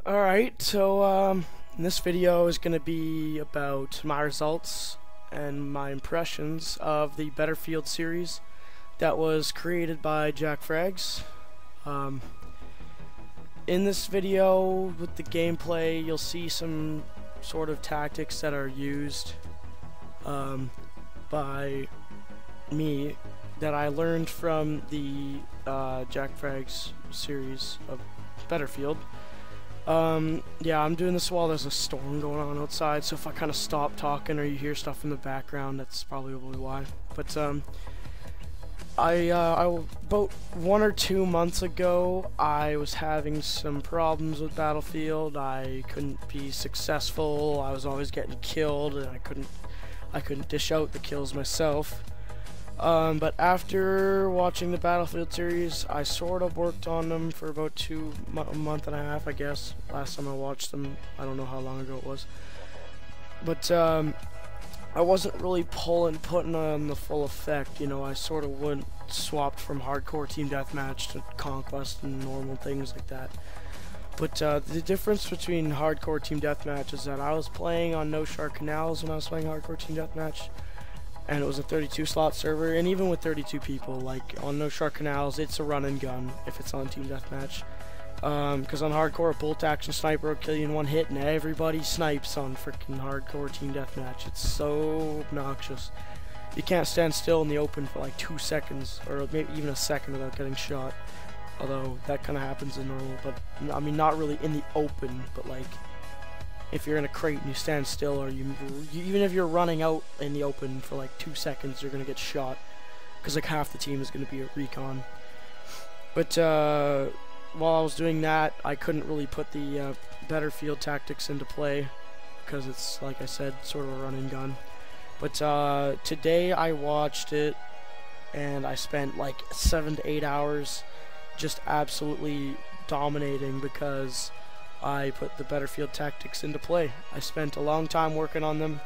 Alright, so this video is going to be about my results and my impressions of the Betterfield series that was created by JackFrags. In this video, with the gameplay, you'll see some sort of tactics that are used by me that I learned from the JackFrags series of Betterfield. Yeah, I'm doing this while there's a storm going on outside, so if I kind of stop talking or you hear stuff in the background, that's probably why. But about 1 or 2 months ago, I was having some problems with Battlefield. I couldn't be successful. I was always getting killed, and I couldn't dish out the kills myself. But after watching the Betterfield series, I sort of worked on them for about a month and a half, I guess. Last time I watched them, I don't know how long ago it was. But I wasn't really putting on the full effect. You know, I sort of swapped from hardcore team deathmatch to conquest and normal things like that. But the difference between hardcore team deathmatch is that I was playing on No Shark Canals when I was playing hardcore team deathmatch. And it was a 32 slot server, and even with 32 people, like on No Shark Canals, it's a run and gun if it's on Team Deathmatch. Because on hardcore, a bolt action sniper will kill you in one hit, and everybody snipes on freaking hardcore Team Deathmatch. It's so obnoxious. You can't stand still in the open for like 2 seconds, or maybe even a second without getting shot. Although that kind of happens in normal, but I mean not really in the open, but like if you're in a crate and you stand still, or even if you're running out in the open for like 2 seconds, you're gonna get shot, because like half the team is gonna be at recon. But while I was doing that, I couldn't really put the Betterfield tactics into play, because it's, like I said, sort of a run and gun. But today I watched it, and I spent like 7 to 8 hours just absolutely dominating, because I put the Betterfield tactics into play. I spent a long time working on them.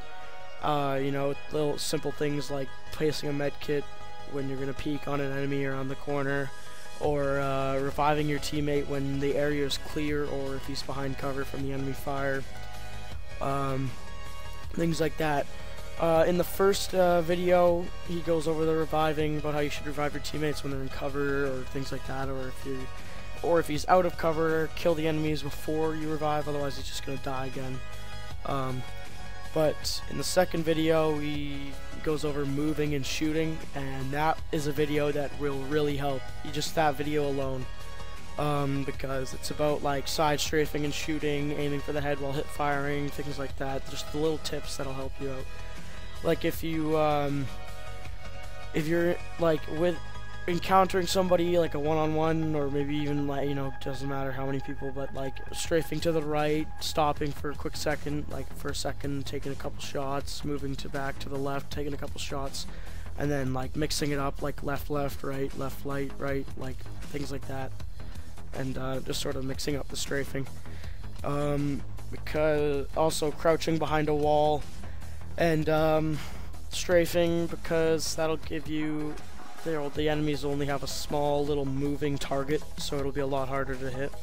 You know, little simple things like placing a med kit when you're gonna peek on an enemy or on the corner, or reviving your teammate when the area is clear or if he's behind cover from the enemy fire. Things like that. In the first video, he goes over the reviving, about how you should revive your teammates when they're in cover or things like that, or if he's out of cover, kill the enemies before you revive, otherwise he's just gonna die again. But in the second video, he goes over moving and shooting, and that is a video that will really help. Just that video alone, because it's about like side strafing and shooting, aiming for the head while hip firing, things like that. Just the little tips that'll help you out. Like if you're like encountering somebody like a one-on-one, or maybe even like, you know, doesn't matter how many people, but like strafing to the right, stopping for a quick second, like for a second, taking a couple shots, moving back to the left, taking a couple shots, and then like mixing it up, like left, right, right, like things like that, and just sort of mixing up the strafing. Because also crouching behind a wall and strafing, because that'll give you, the enemies only have a small little moving target, so it'll be a lot harder to hit.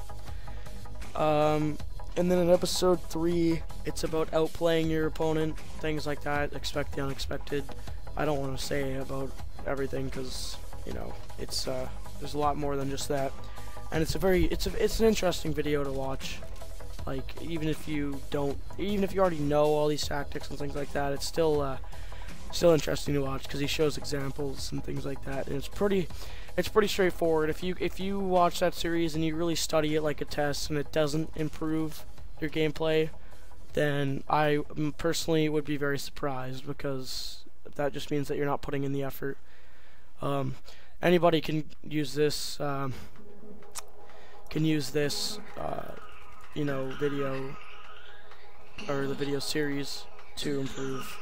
And then in episode 3, it's about outplaying your opponent, things like that. Expect the unexpected. I don't want to say about everything, because you know it's there's a lot more than just that, and it's an interesting video to watch. Like even if you already know all these tactics and things like that, it's still interesting to watch, because he shows examples and things like that, and it's pretty straightforward. If you watch that series and you really study it like a test, and it doesn't improve your gameplay, then I personally would be very surprised, because that just means that you're not putting in the effort. Anybody can use this you know, video, or the video series, to improve.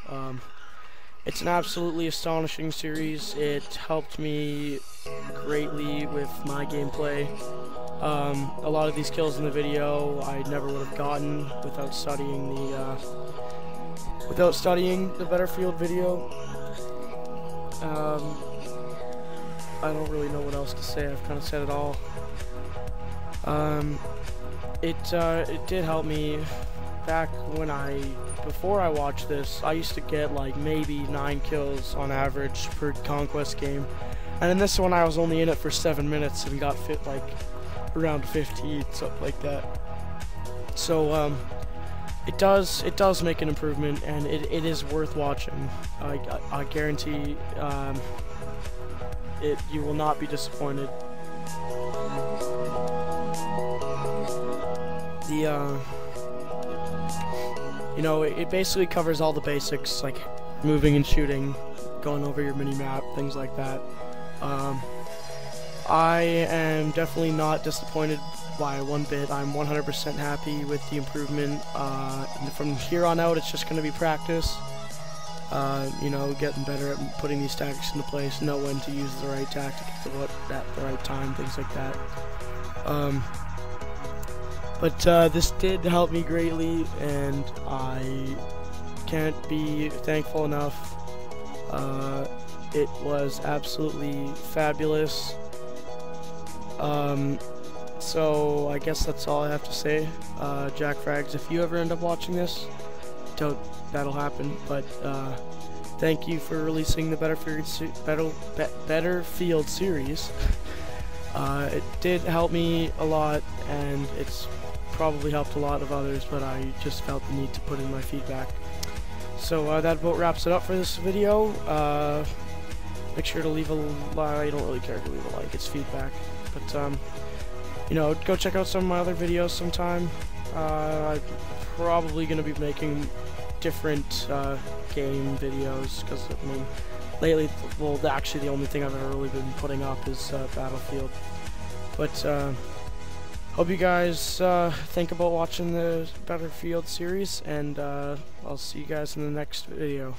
It's an absolutely astonishing series. It helped me greatly with my gameplay. A lot of these kills in the video I never would have gotten without studying the Betterfield video. I don't really know what else to say. I've kind of said it all. it did help me. Back when before I watched this, I used to get like maybe 9 kills on average per conquest game, and in this one I was only in it for 7 minutes and got fit like around 15, something like that. So it does make an improvement, and it is worth watching. I guarantee you will not be disappointed. You know, it basically covers all the basics, like moving and shooting, going over your mini-map, things like that. I am definitely not disappointed by one bit. I'm 100% happy with the improvement. And from here on out, it's just going to be practice. You know, getting better at putting these tactics into place, know when to use the right tactic at the right time, things like that. But this did help me greatly, and I can't be thankful enough. It was absolutely fabulous. So I guess that's all I have to say. JackFrags, if you ever end up watching this, that'll happen. But thank you for releasing the Betterfield Series. It did help me a lot, and it's probably helped a lot of others, but I just felt the need to put in my feedback. So that about wraps it up for this video. Make sure to leave a like. I don't really care to leave a like, it's feedback. But you know, go check out some of my other videos sometime. I'm probably going to be making different game videos, because I mean, lately, well, actually the only thing I've ever really been putting up is Battlefield. But hope you guys think about watching the Betterfield series, and I'll see you guys in the next video.